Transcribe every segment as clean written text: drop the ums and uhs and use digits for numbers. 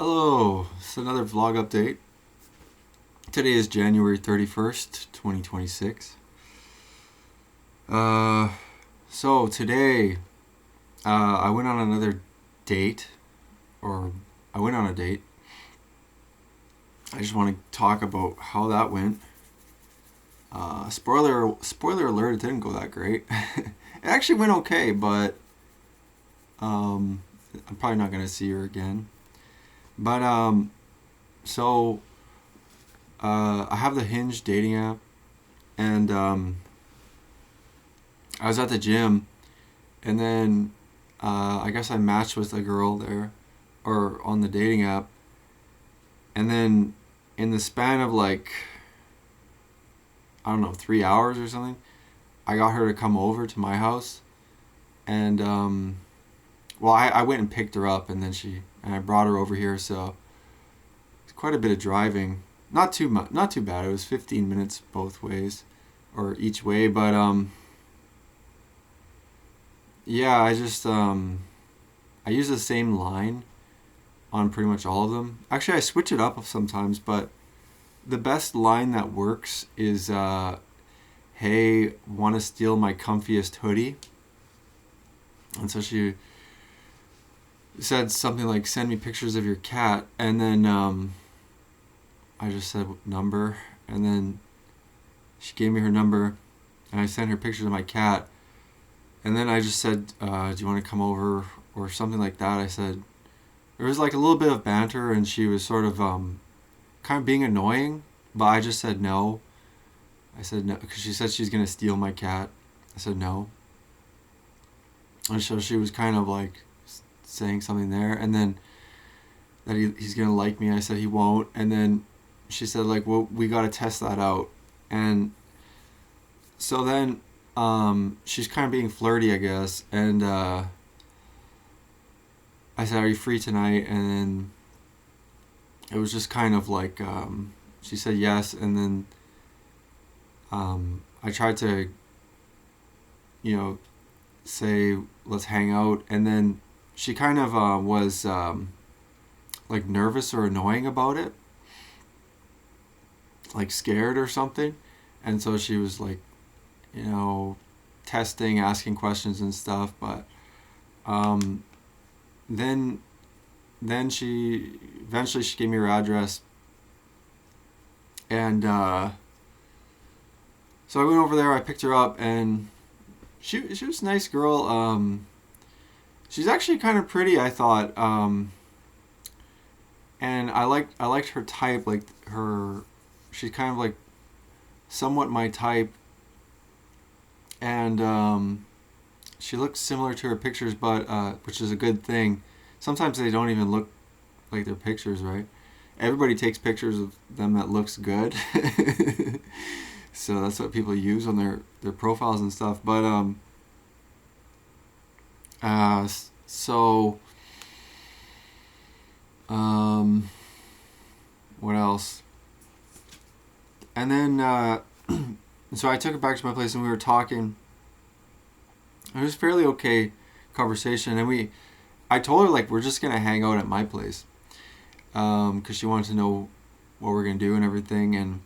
Hello, it's another vlog update. Today is January 31st, 2026. So today, I went on another date, or I went on a date. I just want to talk about how that went. Spoiler alert, it didn't go that great. It actually went okay, but I'm probably not going to see her again. But so I have the Hinge dating app, and I was at the gym, and then I guess I matched with a girl there, or on the dating app, and then in the span of I don't know, 3 hours or something, I got her to come over to my house, and well, I went and picked her up, and then I brought her over here, so it's quite a bit of driving. Not too much, not too bad. It was 15 minutes both ways, or each way. But yeah, I use the same line on pretty much all of them. Actually, I switch it up sometimes, but the best line that works is, "Hey, want to steal my comfiest hoodie?" And so she said something like, "Send me pictures of your cat," and then I just said number, and then she gave me her number, and I sent her pictures of my cat, and then I just said, "Do you want to come over?" or something like that. I said there was like a little bit of banter, and she was sort of kind of being annoying, but I just said no. I said no because she said she's gonna steal my cat. I said no, and so she was kind of like saying something there, and then that he's gonna like me. I said he won't, and then she said like, "Well, we gotta test that out," and so then she's kind of being flirty, I guess, and I said, "Are you free tonight?" And then it was just kind of like she said yes, and then I tried to, say let's hang out, and then she kind of was like nervous or annoying about it, like scared or something, and so she was like, testing, asking questions and stuff, but um, then she eventually she gave me her address, and so I went over there. I picked her up, and she was a nice girl. She's actually kind of pretty, I thought, and I liked her type, like her. She's kind of like somewhat my type, and she looks similar to her pictures, but which is a good thing. Sometimes they don't even look like their pictures, right? Everybody takes pictures of them that looks good, so that's what people use on their profiles and stuff. But so what else? And then so I took her back to my place, and we were talking. It was fairly okay conversation, and I told her like we're just gonna hang out at my place, because she wanted to know what we're gonna do and everything, and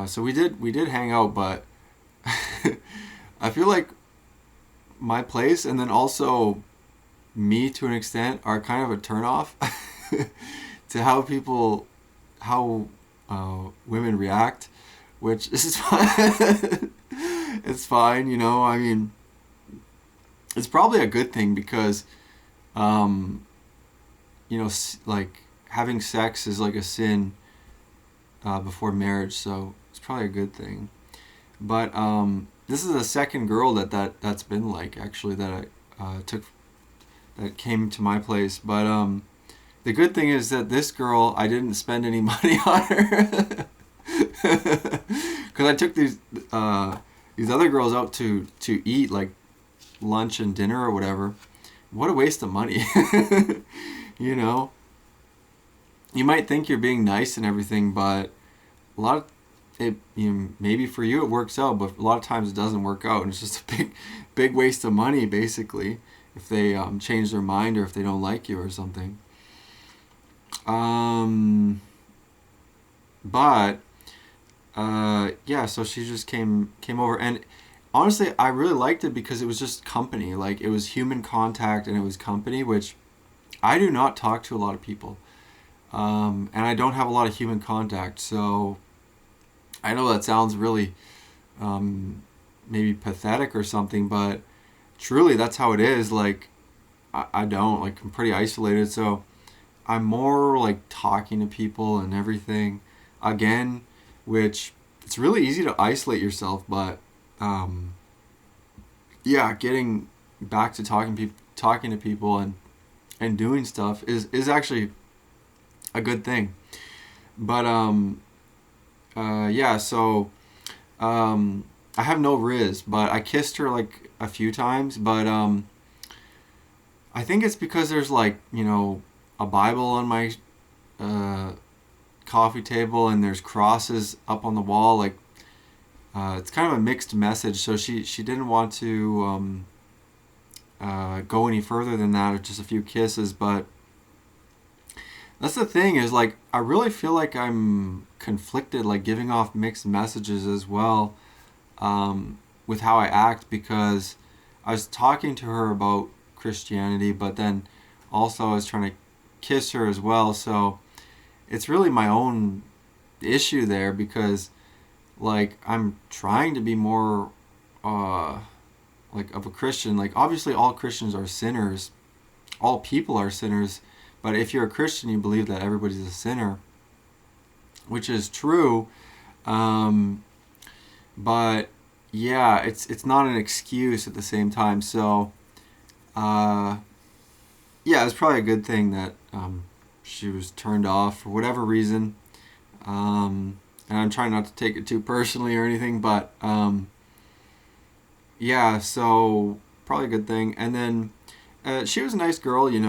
so we did hang out, but I feel like my place, and then also me to an extent, are kind of a turnoff to how women react, which is fine. It's fine, I mean, it's probably a good thing because, like having sex is like a sin before marriage, so it's probably a good thing. But this is the second girl that's been like, actually, that I took, that came to my place. But the good thing is that this girl, I didn't spend any money on her, because I took these other girls out to eat, like lunch and dinner or whatever. What a waste of money. you know you might think you're being nice and everything, but a lot of it, maybe for you it works out, but a lot of times it doesn't work out, and it's just a big waste of money, basically. if they change their mind or if they don't like you or something. But yeah, so she just came over, and honestly, I really liked it because it was just company. Like, it was human contact and it was company, which I do not talk to a lot of people, and I don't have a lot of human contact. So I know that sounds really maybe pathetic or something, but truly that's how it is. Like, I don't, like, I'm pretty isolated, so I'm more like talking to people and everything again, which it's really easy to isolate yourself, but um, yeah, getting back to talking to people and doing stuff is actually a good thing. But yeah, so I have no Riz, but I kissed her like a few times, but I think it's because there's, like, a Bible on my uh, coffee table, and there's crosses up on the wall. Like, it's kind of a mixed message. So she didn't want to go any further than that, or just a few kisses. But that's the thing, is like, I really feel like I'm conflicted, like giving off mixed messages as well, with how I act, because I was talking to her about Christianity, but then also I was trying to kiss her as well. So it's really my own issue there, because, like, I'm trying to be more like of a Christian. Like, obviously all Christians are sinners, all people are sinners, but if you're a Christian, you believe that everybody's a sinner, which is true. um, but yeah, it's not an excuse at the same time. So uh, yeah, it's probably a good thing that she was turned off for whatever reason. And I'm trying not to take it too personally or anything, but yeah, so probably a good thing. And then she was a nice girl, she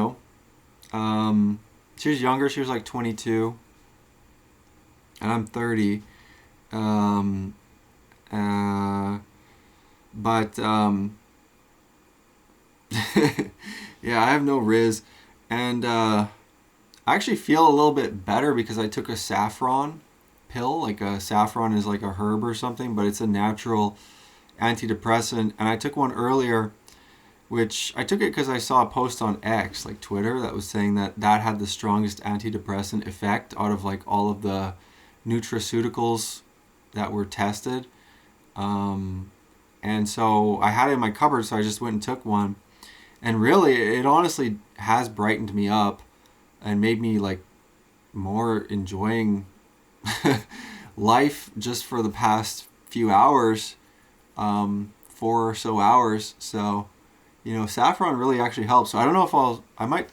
was younger. She was like 22, and I'm 30. Um, uh, but yeah, I have no Riz, and I actually feel a little bit better because I took a saffron pill. Like, a saffron is like a herb or something, but it's a natural antidepressant. And I took one earlier, which I took it because I saw a post on X, like Twitter, that was saying that that had the strongest antidepressant effect out of, like, all of the nutraceuticals that were tested. Um, and so I had it in my cupboard, so I just went and took one. And really, it honestly has brightened me up and made me, like, more enjoying life just for the past few hours, 4 or so hours. So, saffron really actually helps. So I don't know if I might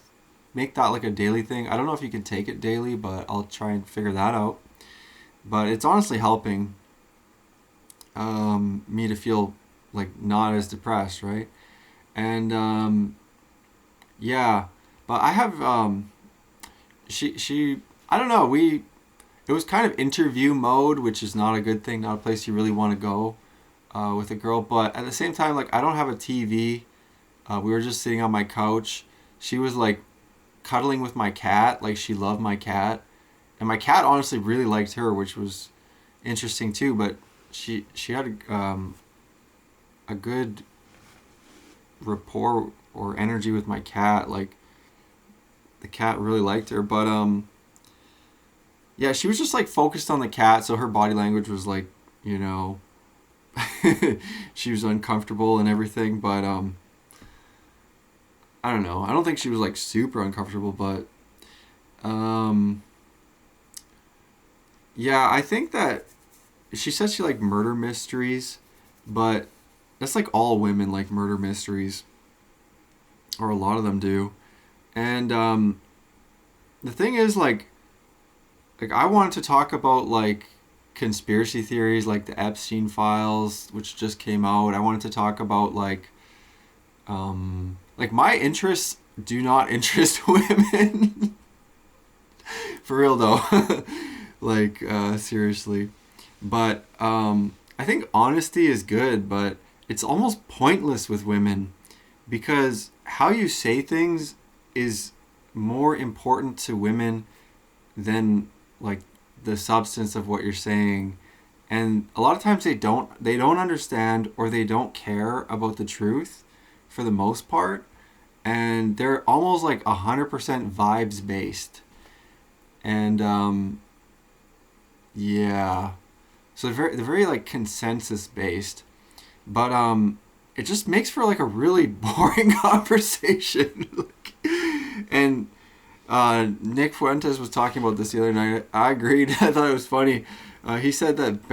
make that like a daily thing. I don't know if you can take it daily, but I'll try and figure that out. But it's honestly helping me to feel like not as depressed, right? And yeah, but I have she I don't know, it was kind of interview mode, which is not a good thing, not a place you really want to go with a girl. But at the same time, like, I don't have a TV. We were just sitting on my couch. She was like cuddling with my cat, like she loved my cat, and my cat honestly really liked her, which was interesting too. But she had a good rapport or energy with my cat. Like, the cat really liked her, but yeah, she was just like focused on the cat, so her body language was like, she was uncomfortable and everything, but I don't know. I don't think she was like super uncomfortable, but um yeah, I think that she said she liked murder mysteries, but that's like all women like murder mysteries, or a lot of them do. And the thing is, like I wanted to talk about, like, conspiracy theories, like the Epstein files, which just came out. I wanted to talk about, like my interests do not interest women. For real though. Like, seriously. But I think honesty is good, but it's almost pointless with women, because how you say things is more important to women than like the substance of what you're saying. And a lot of times they don't understand, or they don't care about the truth for the most part, and they're almost like 100% vibes based. And yeah, so they're very like consensus based, but it just makes for like a really boring conversation. And Nick Fuentes was talking about this the other night. I agreed. I thought it was funny. He said that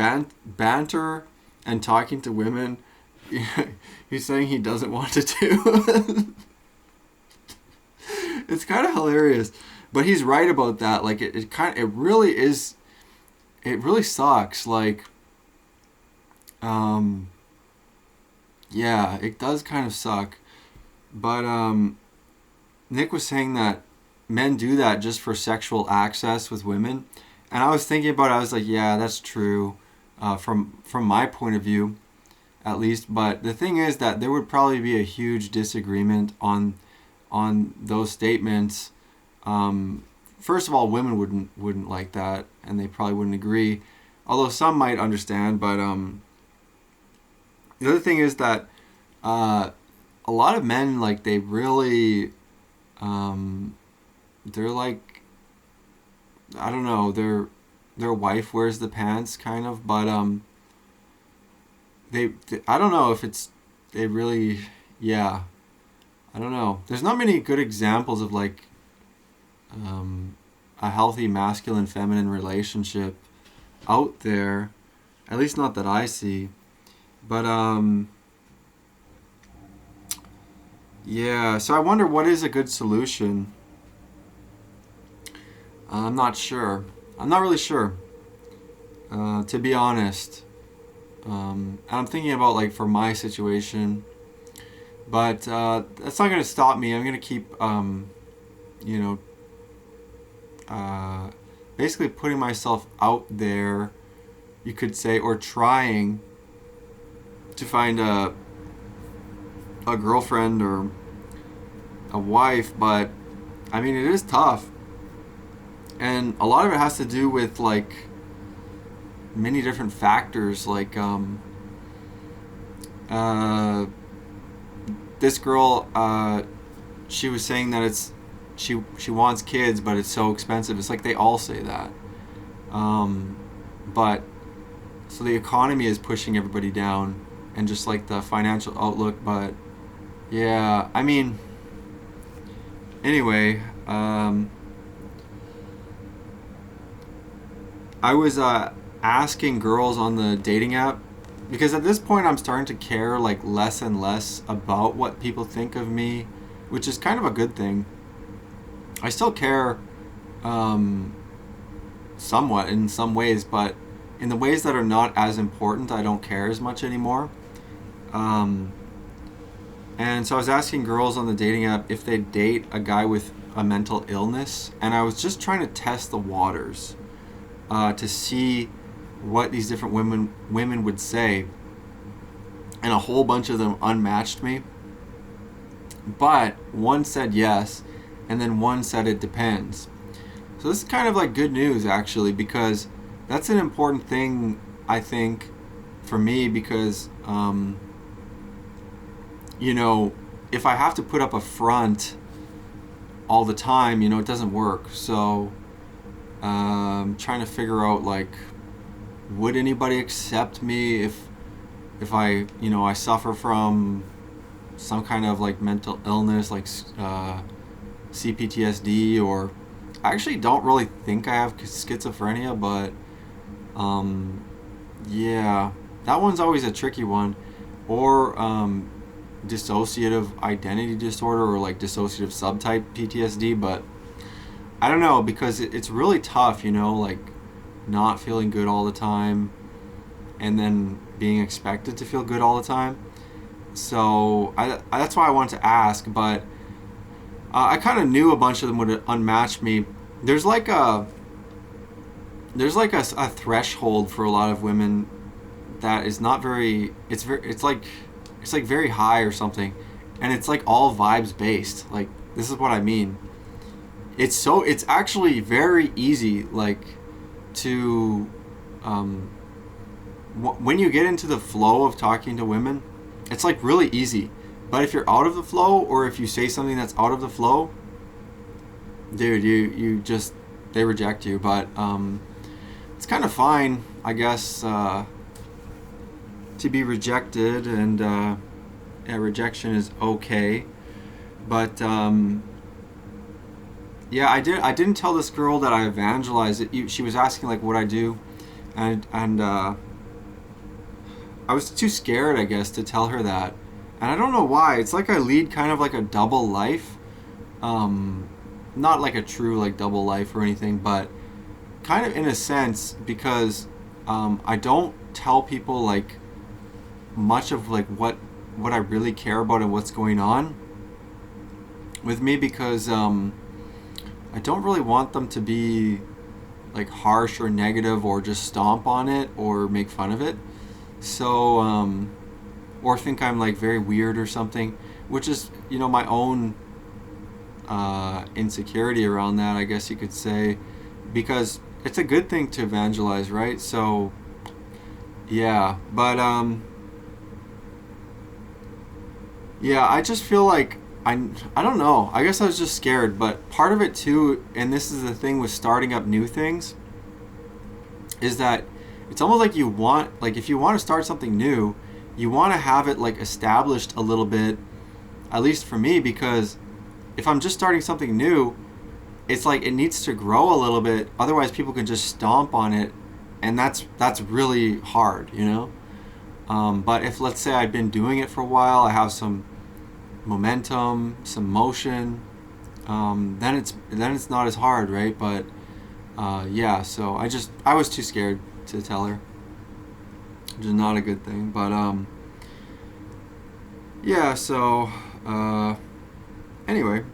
banter and talking to women, he's saying he doesn't want to do. It's kind of hilarious, but he's right about that. Like it really is. It really sucks. Like, um, yeah, it does kind of suck. But Nick was saying that men do that just for sexual access with women, and I was thinking about it. I was like, yeah, that's true, from my point of view, at least. But the thing is that there would probably be a huge disagreement on those statements. First of all, women wouldn't like that, and they probably wouldn't agree. Although some might understand, but the other thing is that a lot of men, like, they really they're like, I don't know, their wife wears the pants kind of, but they I don't know if it's they really, yeah, I don't know. There's not many good examples of like a healthy masculine feminine relationship out there, at least not that I see. But yeah, so I wonder what is a good solution. I'm not sure. I'm not really sure, to be honest. And I'm thinking about like for my situation, but that's not going to stop me. I'm going to keep, you know, basically putting myself out there, you could say, or trying to find a girlfriend or a wife. But I mean, it is tough, and a lot of it has to do with like many different factors, like this girl, she was saying that she wants kids, but it's so expensive. It's like they all say that, but so the economy is pushing everybody down, and just like the financial outlook. But yeah, I mean, anyway, I was asking girls on the dating app, because at this point I'm starting to care like less and less about what people think of me, which is kind of a good thing. I still care, somewhat in some ways, but in the ways that are not as important, I don't care as much anymore. And so I was asking girls on the dating app if they'd date a guy with a mental illness, and I was just trying to test the waters, to see what these different women would say, and a whole bunch of them unmatched me. But one said yes, and then one said it depends. So this is kind of like good news, actually, because that's an important thing, I think, for me, because you know, if I have to put up a front all the time, you know, it doesn't work. So trying to figure out, like, would anybody accept me if I, you know, I suffer from some kind of like mental illness, like CPTSD, or I actually don't really think I have schizophrenia, but yeah, that one's always a tricky one. Or dissociative identity disorder, or like dissociative subtype PTSD. But I don't know, because it's really tough, you know, like not feeling good all the time and then being expected to feel good all the time. So that's why I wanted to ask. But I kind of knew a bunch of them would unmatch me. There's like a threshold for a lot of women that is not very, it's like very high or something, and it's like all vibes based. Like, this is what I mean. It's actually very easy, like, to when you get into the flow of talking to women, it's like really easy. But if you're out of the flow, or if you say something that's out of the flow, dude, you just, they reject you. But it's kind of fine, I guess, to be rejected, and yeah, rejection is okay. But yeah, I didn't tell this girl that I evangelized it. She was asking like what I do, and I was too scared, I guess, to tell her that. And I don't know why. It's like I lead kind of like a double life. Not like a true like double life or anything, but kind of in a sense, because I don't tell people like much of like what I really care about and what's going on with me, because I don't really want them to be like harsh or negative, or just stomp on it or make fun of it. So or think I'm like very weird or something, which is, you know, my own insecurity around that, I guess you could say, because it's a good thing to evangelize, right? So yeah, but yeah, I just feel like I don't know. I guess I was just scared, but part of it too, and this is the thing with starting up new things, is that it's almost like you want, like if you want to start something new, you want to have it like established a little bit, at least for me, because if I'm just starting something new, it's like it needs to grow a little bit, otherwise people can just stomp on it, and that's really hard, you know. But if, let's say, I've been doing it for a while, I have some momentum, some motion, then it's not as hard, right? But yeah, so I was too scared to tell her, which is not a good thing. But yeah, so anyway,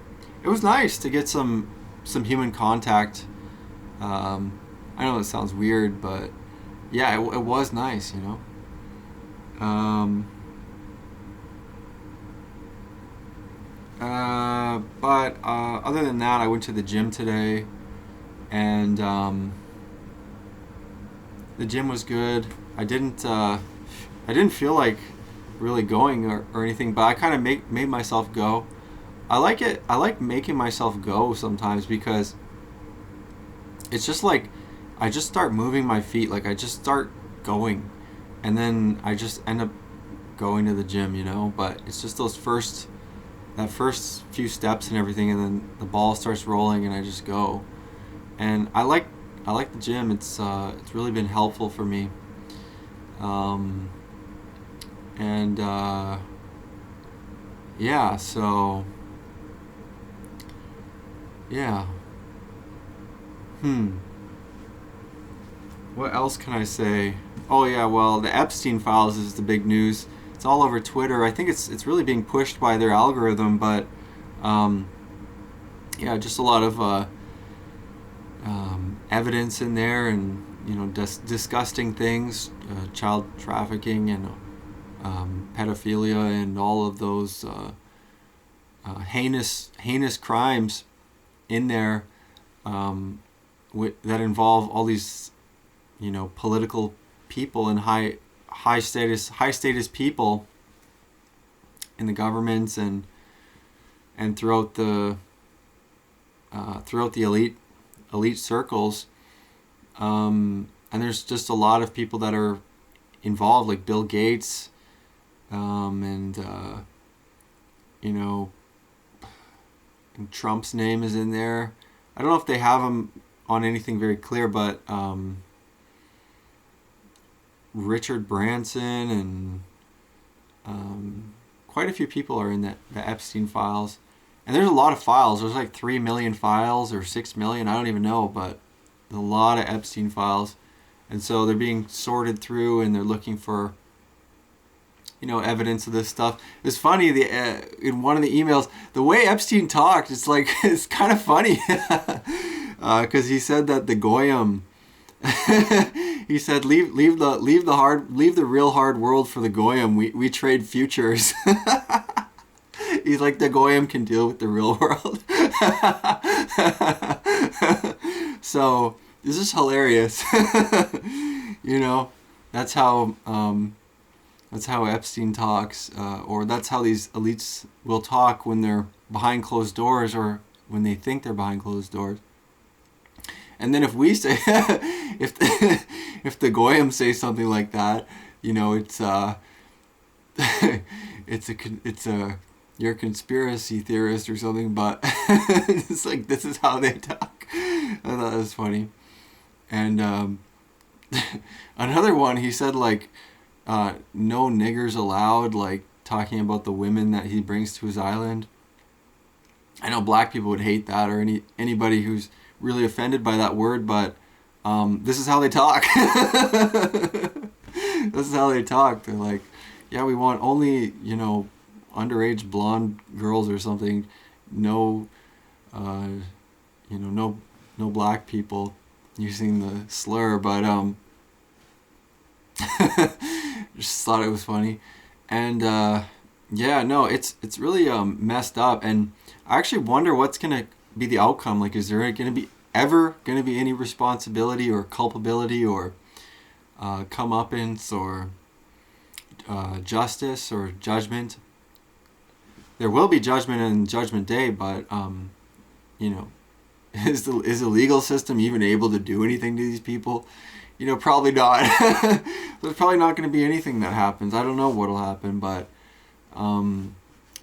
it was nice to get some human contact. I know it sounds weird, but yeah, it was nice, you know. But other than that, I went to the gym today, and the gym was good. I didn't feel like really going or anything, but I kind of made myself go. I like it. I like making myself go sometimes, because it's just like I just start moving my feet, like I just start going, and then I just end up going to the gym, you know. But it's just that first few steps and everything, and then the ball starts rolling, and I just go. And I like the gym. It's really been helpful for me. And yeah, so yeah. What else can I say? Oh yeah, well, the Epstein files is the big news. It's all over Twitter. I think it's really being pushed by their algorithm, but yeah, just a lot of evidence in there, and you know, disgusting things, child trafficking, and pedophilia, and all of those heinous crimes in there, that involve all these, you know, political people and high status people in the governments, and throughout the elite circles, and there's just a lot of people that are involved, like Bill Gates, and you know, and Trump's name is in there. I don't know if they have him on anything very clear, but Richard Branson, and quite a few people are in the Epstein files. And there's a lot of files. There's like 3 million files or 6 million. I don't even know, but a lot of Epstein files. And so they're being sorted through, and they're looking for, you know, evidence of this stuff. It's funny, in one of the emails, the way Epstein talked, it's like, it's kind of funny. Because he said that the Goyim, he said, leave the real hard world for the Goyim. We trade futures. He's like, the goyim can deal with the real world. So this is hilarious. You know, that's how Epstein talks, or that's how these elites will talk when they're behind closed doors, or when they think they're behind closed doors. And then if we say, if the goyim say something like that, you know, it's you're a conspiracy theorist or something. But it's like, this is how they talk. I thought that was funny. And another one, he said like, no niggers allowed, like talking about the women that he brings to his island. I know black people would hate that, or anybody who's really offended by that word, but this is how they talk. This is how they talk. They're like, yeah, we want only, you know, underage blonde girls or something. No, you know, no black people, using the slur, but just thought it was funny. And yeah, no, it's really messed up, and I actually wonder what's gonna be the outcome. Like, is there gonna be any responsibility or culpability or comeuppance or justice or judgment? There will be judgment in Judgment Day, but you know, is the legal system even able to do anything to these people? You know, probably not. There's probably not going to be anything that happens. I don't know what'll happen, but and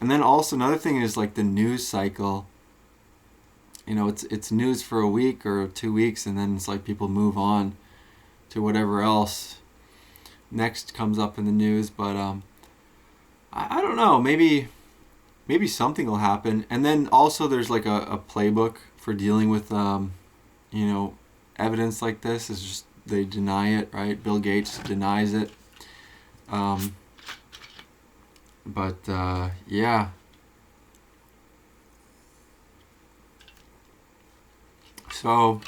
then also another thing is like the news cycle. You know, it's news for a week or 2 weeks, and then it's like people move on to whatever else next comes up in the news. But I don't know. Maybe something will happen. And then also there's like a playbook for dealing with you know, evidence like this. Is just they deny it, right? Bill Gates denies it. But yeah. So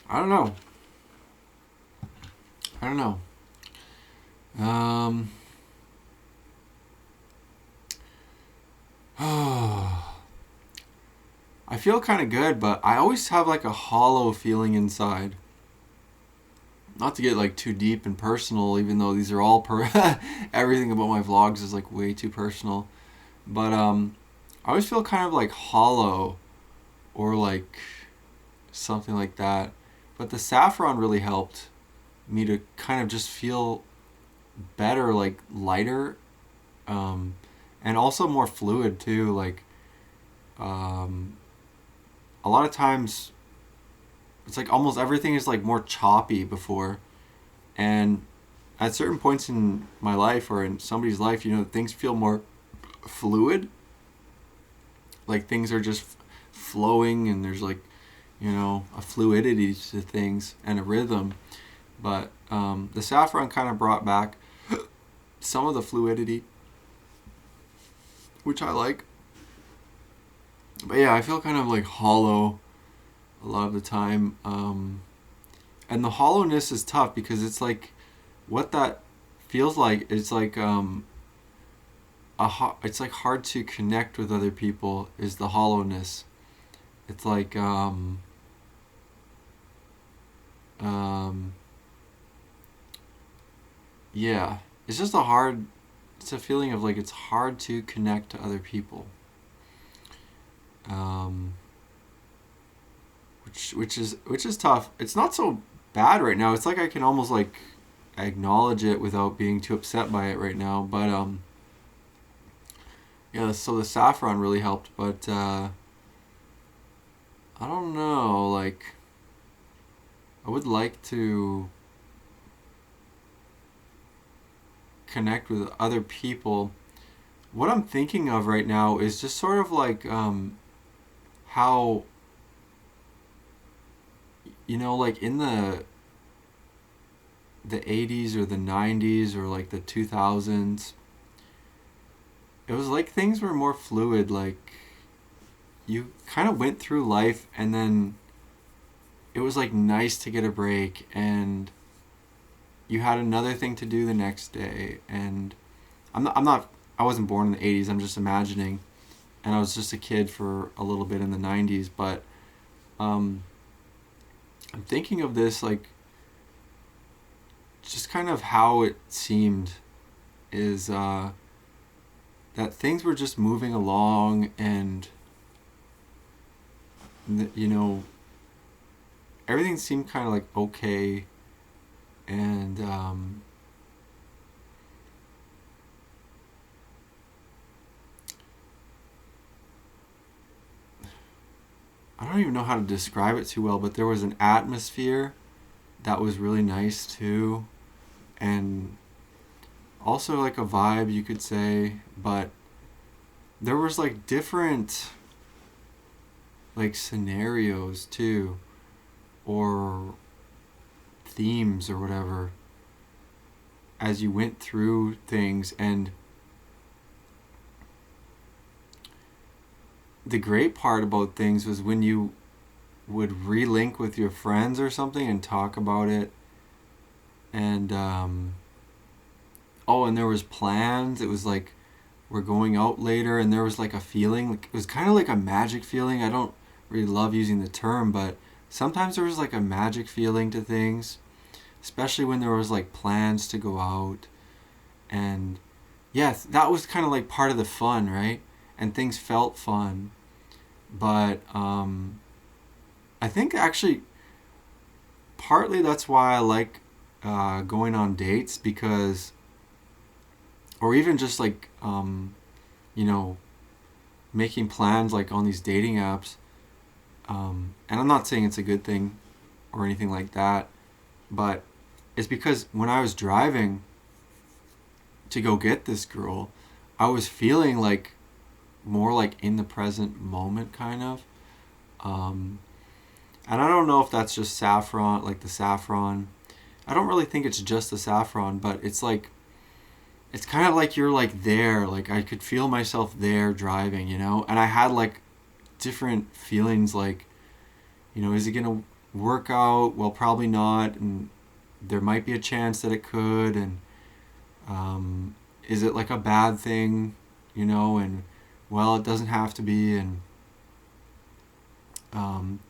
I don't know. I feel kind of good, but I always have like a hollow feeling inside. Not to get like too deep and personal, even though these are all everything about my vlogs is like way too personal. But I always feel kind of like hollow, or like something like that. But the saffron really helped me to kind of just feel better, like lighter, and also more fluid too. Like a lot of times it's like almost everything is like more choppy before, and at certain points in my life or in somebody's life, you know, things feel more fluid, like things are just flowing, and there's like, you know, a fluidity to things and a rhythm. But the saffron kind of brought back some of the fluidity, which I like. But yeah, I feel kind of like hollow a lot of the time. And the hollowness is tough because it's like, what that feels like, it's like it's like hard to connect with other people, is the hollowness. It's like yeah, it's just it's a feeling of like it's hard to connect to other people. Which is tough. It's not so bad right now. It's like I can almost like acknowledge it without being too upset by it right now. But yeah, so the saffron really helped. But I don't know, like I would like to connect with other people. What I'm thinking of right now is just sort of like how, you know, like in the 80s or the 90s or like the 2000s, it was like things were more fluid. Like you kind of went through life, and then it was like nice to get a break, and you had another thing to do the next day. And I'm not I wasn't born in the 80s, I'm just imagining, and I was just a kid for a little bit in the 90s, but um, I'm thinking of this like just kind of how it seemed is that things were just moving along, and you know, everything seemed kind of like okay, and I don't even know how to describe it too well, but there was an atmosphere that was really nice too, and also like a vibe you could say, but there was like different like scenarios too, or themes or whatever as you went through things. And the great part about things was when you would relink with your friends or something and talk about it, and oh, and there was plans. It was like we're going out later, and there was like a feeling, like it was kind of like a magic feeling. I don't really love using the term, but sometimes there was like a magic feeling to things, especially when there was like plans to go out. And yes, that was kind of like part of the fun, right? And things felt fun. But I think actually partly that's why I like going on dates, because, or even just like, you know, making plans like on these dating apps. And I'm not saying it's a good thing or anything like that, but it's because when I was driving to go get this girl, I was feeling like more like in the present moment, kind of. Um, and I don't know if that's just saffron, like the saffron. I don't really think it's just the saffron, but it's like, it's kind of like you're like there. Like I could feel myself there driving, you know? And I had like different feelings like, you know, is it going to work out? Well, probably not. And there might be a chance that it could. And is it like a bad thing, you know? And well, it doesn't have to be. And um,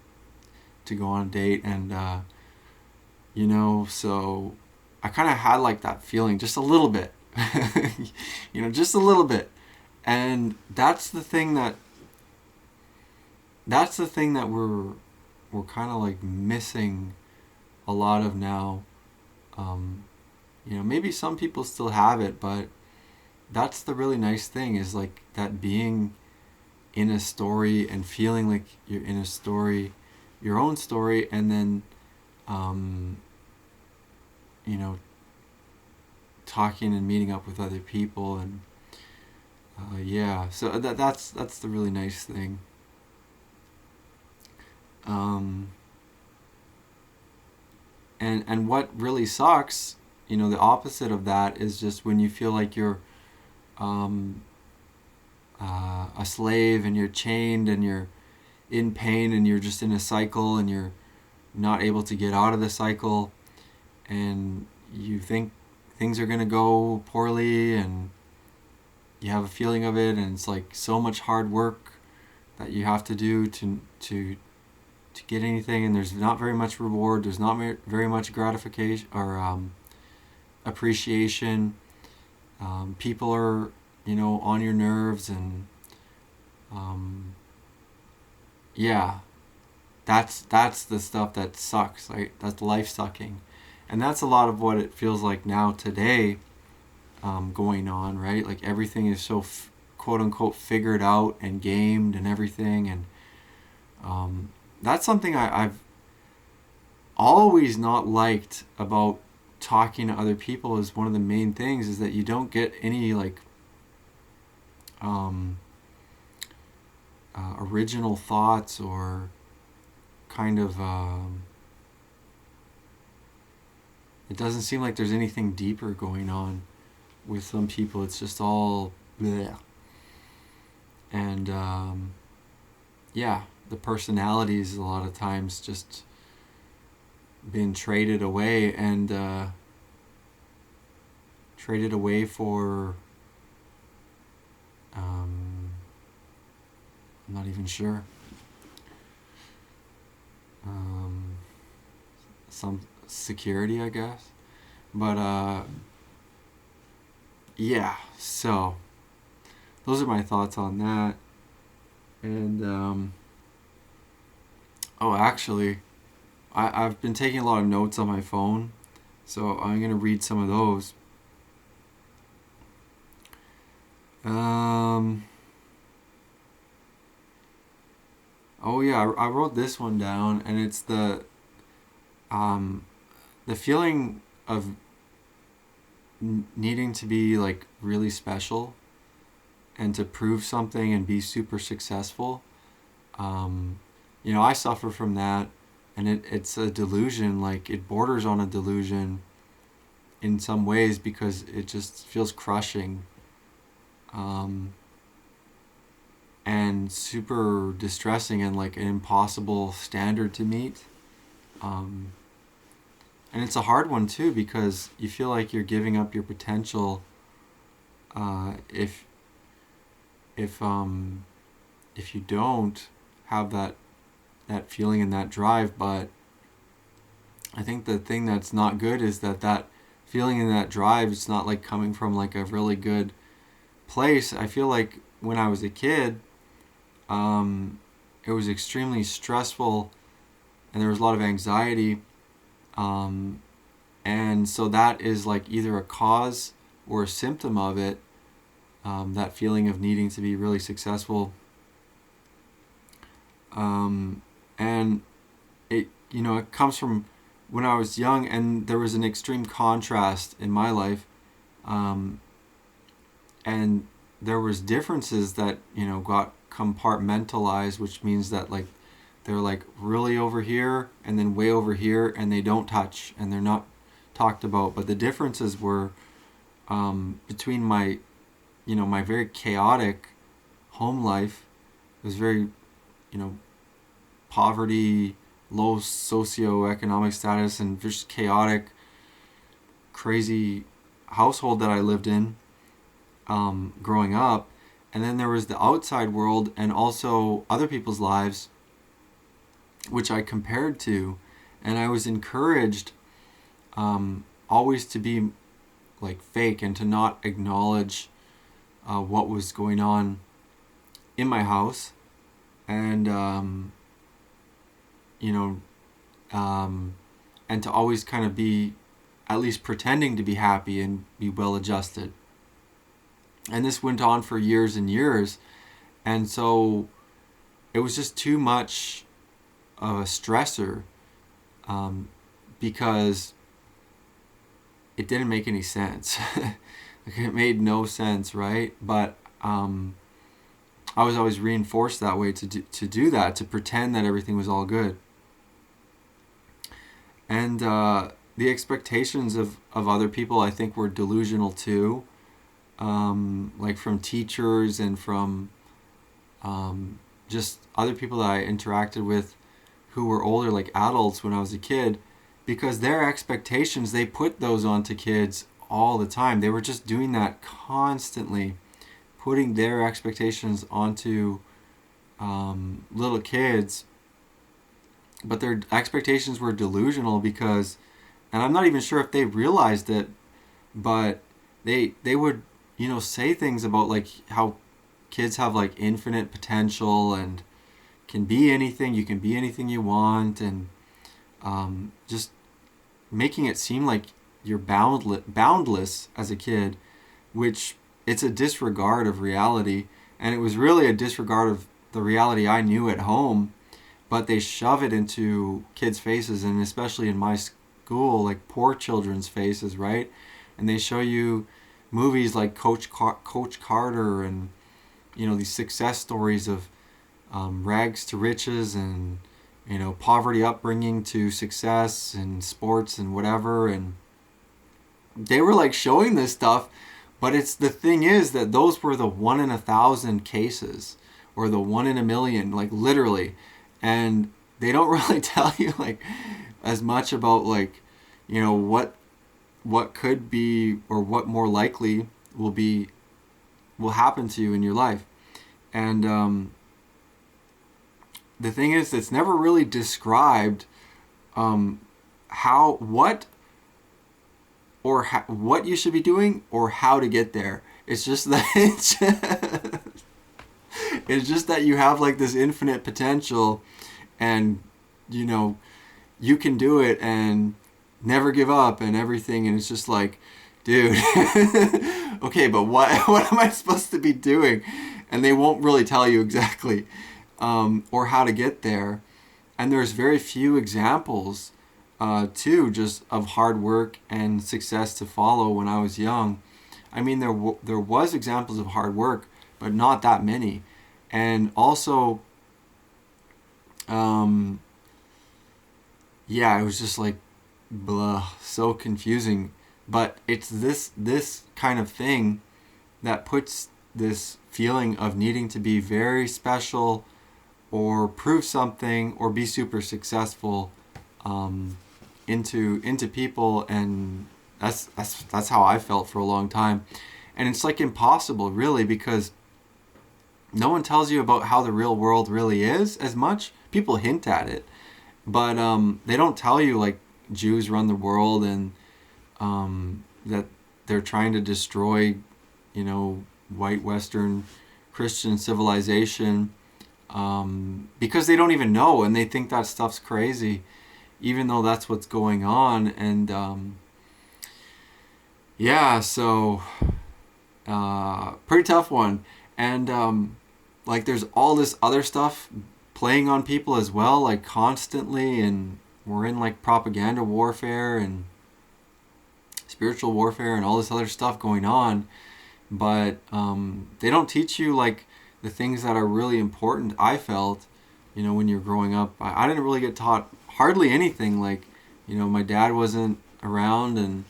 to go on a date. And, you know, so I kind of had like that feeling just a little bit, you know, just a little bit. And that's the thing that we're kind of like missing a lot of now. Um, you know, maybe some people still have it, but that's the really nice thing, is like that being in a story and feeling like you're in a story, your own story, and then, um, you know, talking and meeting up with other people, and yeah, so that's the really nice thing. Um, and what really sucks, you know, the opposite of that is just when you feel like you're um, a slave, and you're chained, and you're in pain, and you're just in a cycle, and you're not able to get out of the cycle, and you think things are going to go poorly, and you have a feeling of it, and it's like so much hard work that you have to do to get anything, and there's not very much reward, there's not very much gratification or appreciation. People are, you know, on your nerves, and um, yeah, that's the stuff that sucks. Right, that's life sucking, and that's a lot of what it feels like now today, going on. Right, like everything is so quote unquote figured out and gamed and everything, and that's something I've always not liked about talking to other people. Is one of the main things is that you don't get any like um, original thoughts, or kind of it doesn't seem like there's anything deeper going on with some people. It's just all bleh. And yeah, the personalities a lot of times just been traded away, and traded away for I'm not even sure. Some security, I guess. But yeah, so those are my thoughts on that. And oh, actually, I've been taking a lot of notes on my phone, so I'm gonna read some of those. Oh yeah, I wrote this one down, and it's the feeling of needing to be like really special and to prove something and be super successful. I suffer from that, and it's a delusion. Like, it borders on a delusion in some ways because it just feels crushing, and super distressing, and like an impossible standard to meet. And it's a hard one too because you feel like you're giving up your potential if if um, if you don't have that feeling and that drive. But I think the thing that's not good is that feeling and that drive, it's not like coming from like a really good place. I feel like when I was a kid, it was extremely stressful and there was a lot of anxiety. And so that is like either a cause or a symptom of it, that feeling of needing to be really successful. And it comes from when I was young, and there was an extreme contrast in my life. And there was differences that, got compartmentalized, which means that like they're like really over here and then way over here, and they don't touch and they're not talked about. But the differences were between my very chaotic home life. It was very, poverty, low socioeconomic status, and just chaotic, crazy household that I lived in growing up. And then there was the outside world and also other people's lives, which I compared to, and I was encouraged always to be like fake and to not acknowledge what was going on in my house, and and to always kind of be at least pretending to be happy and be well adjusted. And this went on for years and years, and so it was just too much of a stressor, because it didn't make any sense. Like, it made no sense, right? But I was always reinforced that way to do that, to pretend that everything was all good. And the expectations of other people, I think, were delusional too. Like from teachers and from just other people that I interacted with who were older, like adults when I was a kid, because their expectations, they put those onto kids all the time. They were just doing that constantly, putting their expectations onto little kids. But their expectations were delusional because, and I'm not even sure if they realized it, but they would, say things about like how kids have like infinite potential and can be anything. You can be anything you want, and just making it seem like you're boundless as a kid, which it's a disregard of reality. And it was really a disregard of the reality I knew at home, but they shove it into kids' faces, and especially in my school, like poor children's faces, right? And they show you movies like Coach Carter, and these success stories of rags to riches, and poverty upbringing to success and sports and whatever. And they were like showing this stuff, but the thing is that those were the 1 in 1,000 cases, or the 1 in a million, like literally. And they don't really tell you like as much about like what could be, or what more likely will be will happen to you in your life. And the thing is, it's never really described what you should be doing or how to get there. It's just that it's just that you have like this infinite potential, and you can do it and never give up and everything. And it's just like, dude, okay, but what am I supposed to be doing? And they won't really tell you exactly or how to get there. And there's very few examples too, just of hard work and success to follow when I was young. I mean, there was examples of hard work, but not that many. And also, it was just like, blah, so confusing. But it's this kind of thing that puts this feeling of needing to be very special or prove something or be super successful into people, and that's how I felt for a long time. And it's like impossible, really, because no one tells you about how the real world really is as much. People hint at it, but they don't tell you like Jews run the world, and that they're trying to destroy, white Western Christian civilization, because they don't even know, and they think that stuff's crazy, even though that's what's going on. And so pretty tough one. And like there's all this other stuff playing on people as well, like constantly, and we're in like propaganda warfare and spiritual warfare and all this other stuff going on. But they don't teach you like the things that are really important. I felt, when you're growing up, I didn't really get taught hardly anything. Like, my dad wasn't around, and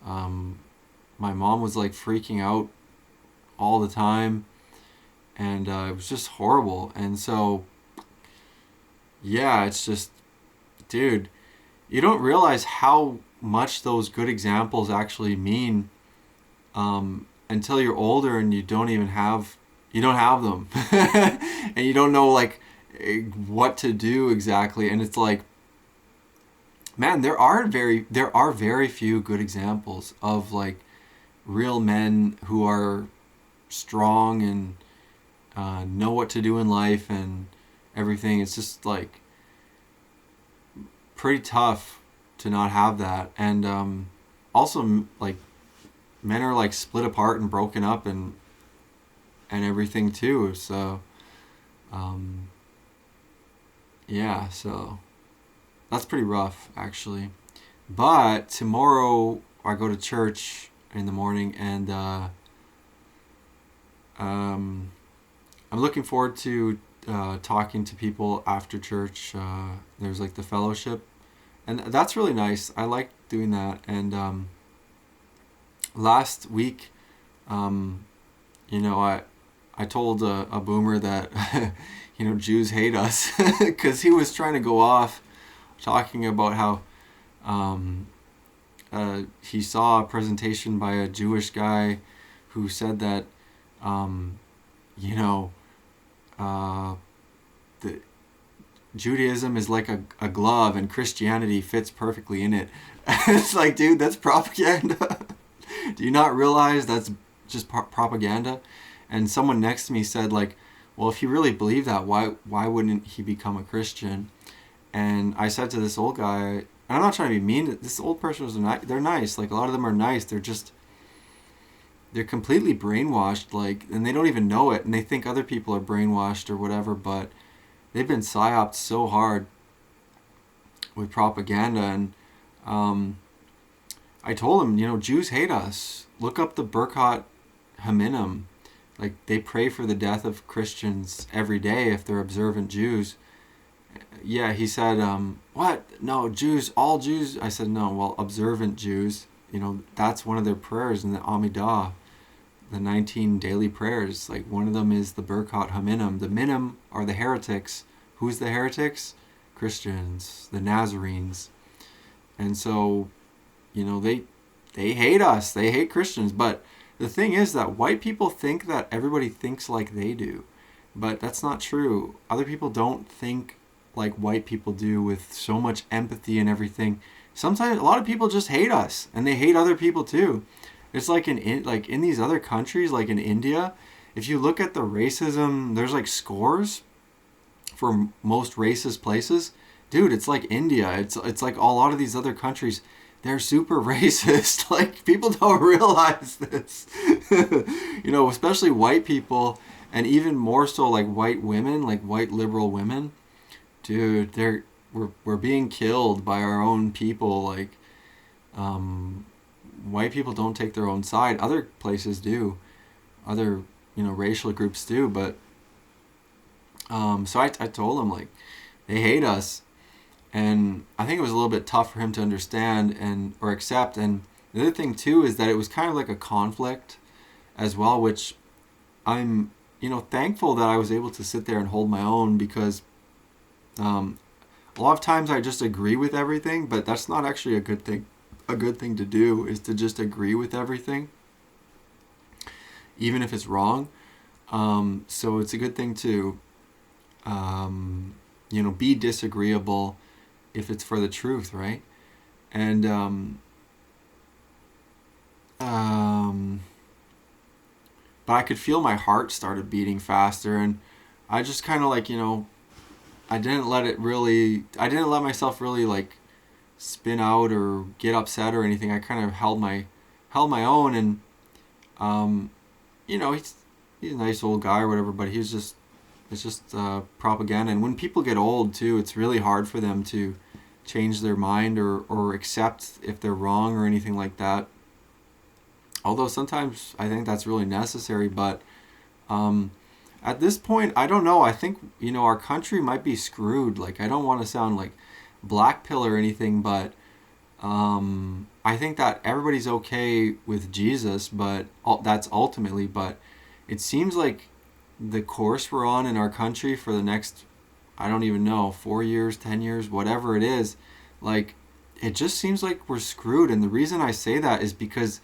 my mom was like freaking out all the time, and it was just horrible. And so, it's just, dude, you don't realize how much those good examples actually mean until you're older and you don't have them and you don't know like what to do exactly. And it's like, man, there are very few good examples of like real men who are strong and know what to do in life and everything. It's just like pretty tough to not have that. And also like men are like split apart and broken up and everything too. So so that's pretty rough actually. But tomorrow I go to church in the morning, and I'm looking forward to talking to people after church. There's like the fellowship, and that's really nice. I like doing that. And last week, I told a boomer that Jews hate us because he was trying to go off talking about how he saw a presentation by a Jewish guy who said that the Judaism is like a glove and Christianity fits perfectly in it. It's like, dude, that's propaganda. Do you not realize that's just propaganda? And someone next to me said, like, well, if he really believed that, why wouldn't he become a Christian? And I said to this old guy, and I'm not trying to be mean, this old person they're nice. Like, a lot of them are nice. They're completely brainwashed, like, and they don't even know it, and they think other people are brainwashed or whatever, but they've been psyoped so hard with propaganda. And I told him, Jews hate us. Look up the Birkat Haminim. Like, they pray for the death of Christians every day if they're observant Jews. Yeah, he said, what? No, Jews, all Jews? I said, no, well, observant Jews, that's one of their prayers in the Amidah, the 19 daily prayers. Like, one of them is the Birkat Haminim. The Minim are the heretics. Who's the heretics? Christians, the Nazarenes. And so, they hate us. They hate Christians, but the thing is that white people think that everybody thinks like they do, but that's not true. Other people don't think like white people do with so much empathy and everything. Sometimes a lot of people just hate us, and they hate other people too. It's like in these other countries, like in India, if you look at the racism, there's like scores for most racist places. Dude, it's like India. It's like a lot of these other countries. They're super racist. Like, people don't realize this. Especially white people, and even more so like white women, like white liberal women. Dude, we're being killed by our own people. Like, white people don't take their own side. Other places do. Other, racial groups do. But so I told him, like, they hate us. And I think it was a little bit tough for him to understand or accept. And the other thing too is that it was kind of like a conflict as well, which I'm, thankful that I was able to sit there and hold my own, because a lot of times I just agree with everything, but that's not actually a good thing. A good thing to do is to just agree with everything, even if it's wrong. So it's a good thing to, be disagreeable if it's for the truth, right? And but I could feel my heart started beating faster, and I just kind of like, I didn't let myself really like spin out or get upset or anything. I kind of held my own, and he's a nice old guy or whatever, but it's just propaganda. And when people get old too, it's really hard for them to change their mind or accept if they're wrong or anything like that. Although sometimes I think that's really necessary, but at this point, I don't know. I think, our country might be screwed. Like, I don't want to sound like black pill or anything, but I think that everybody's okay with Jesus, but that's ultimately, but it seems like the course we're on in our country for the next, I don't even know, 4 years, 10 years, whatever it is, like, it just seems like we're screwed. And the reason I say that is because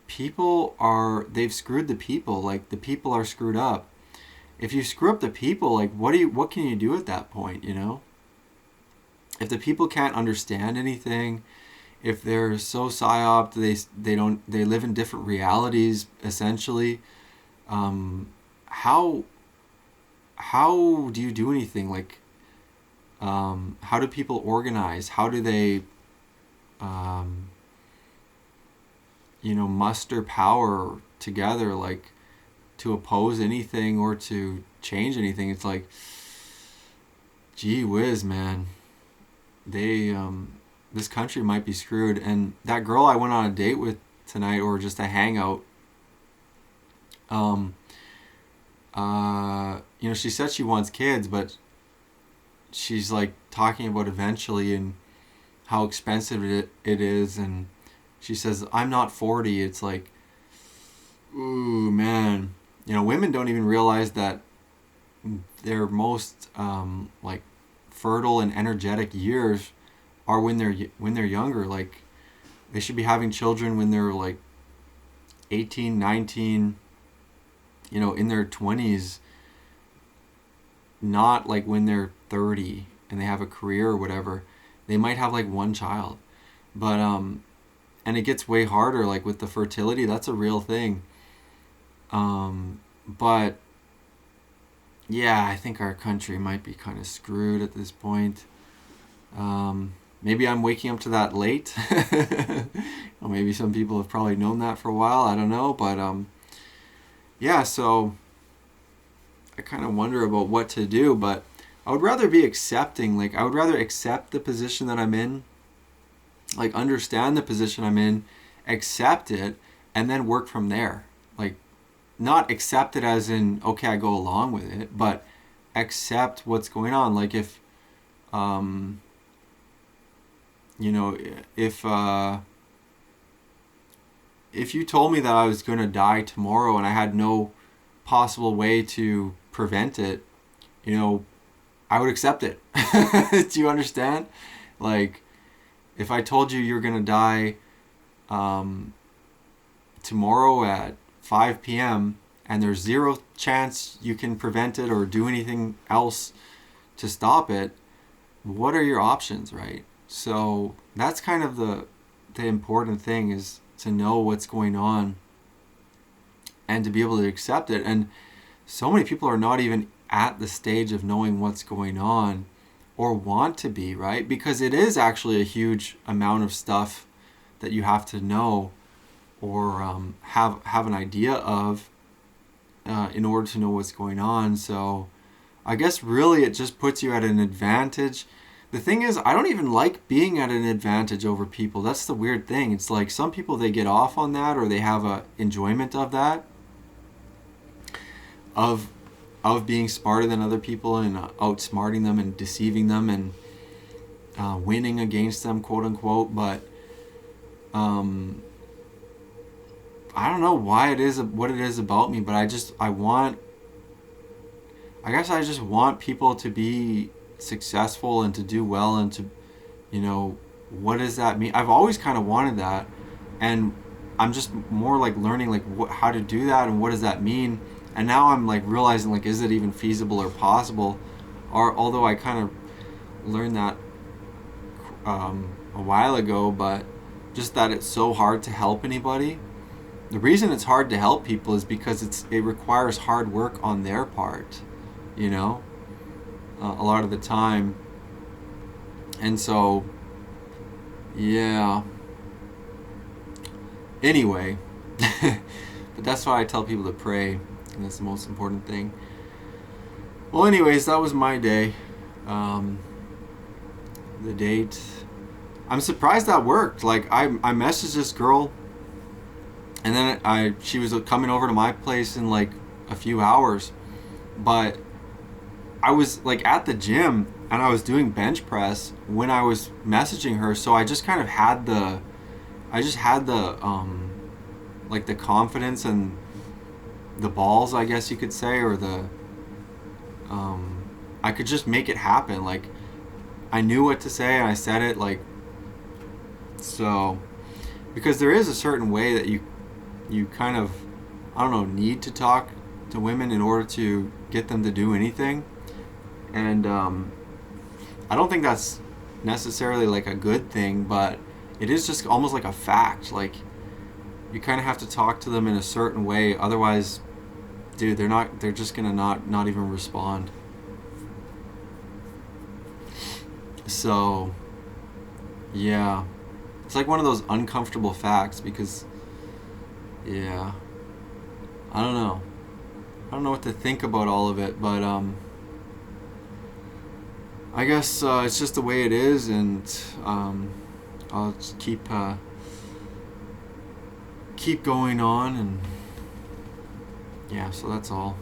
they've screwed the people. Like, the people are screwed up. If you screw up the people, like, what can you do at that point, If the people can't understand anything, if they're so psyoped, they live in different realities, essentially, how do you do anything? Like, how do people organize? How do they muster power together, like, to oppose anything or to change anything? It's like, gee whiz, man. This country might be screwed. And that girl I went on a date with tonight, or just a hangout, she said she wants kids, but she's like talking about eventually and how expensive it is. And she says, I'm not 40. It's like, ooh, man. Women don't even realize that their most like fertile and energetic years are when they're younger. Like, they should be having children when they're like 18, 19, in their 20s, not like when they're 30 and they have a career or whatever. They might have like one child, but and it gets way harder, like with the fertility. That's a real thing. But yeah, I think our country might be kind of screwed at this point. Maybe I'm waking up to that late. Or maybe some people have probably known that for a while. I don't know, but yeah. So I kind of wonder about what to do, but I would rather be accepting. Like, I would rather accept the position that I'm in, like, understand the position I'm in, accept it, and then work from there. Like, not accept it as in, okay, I go along with it, but accept what's going on. Like, if if you told me that I was going to die tomorrow and I had no possible way to prevent it, I would accept it. Do you understand? Like, if I told you you're going to die tomorrow at 5 p.m. and there's zero chance you can prevent it or do anything else to stop it, what are your options, right? So that's kind of the important thing, is to know what's going on and to be able to accept it. And so many people are not even at the stage of knowing what's going on or want to be, right? Because it is actually a huge amount of stuff that you have to know or have an idea of in order to know what's going on. So I guess really it just puts you at an advantage. The thing is, I don't even like being at an advantage over people. That's the weird thing. It's like some people, they get off on that, or they have a enjoyment of that, of being smarter than other people and outsmarting them and deceiving them and winning against them, quote unquote. But I don't know why it is what it is about me, but I guess I just want people to be successful and to do well and to, what does that mean? I've always kind of wanted that, and I'm just more like learning like how to do that and what does that mean. And now I'm like realizing, like, is it even feasible or possible? Or although I kind of learned that a while ago, but just that it's so hard to help anybody. The reason it's hard to help people is because it requires hard work on their part, a lot of the time. And so, yeah. Anyway, but that's why I tell people to pray. And that's the most important thing. Well, anyways, that was my day. The date. I'm surprised that worked. Like, I messaged this girl, and then she was coming over to my place in like a few hours, but I was like at the gym and I was doing bench press when I was messaging her. So I just kind of had the like the confidence and the balls, I guess you could say, or I could just make it happen. Like, I knew what to say and I said it, like, so, because there is a certain way that you kind of, I don't know, need to talk to women in order to get them to do anything. And I don't think that's necessarily like a good thing, but it is just almost like a fact. Like, you kind of have to talk to them in a certain way, otherwise, dude, they're just gonna not even respond. So, yeah, it's like one of those uncomfortable facts, because, yeah, I don't know what to think about all of it, but I guess it's just the way it is, and I'll just keep going on, and yeah, so that's all.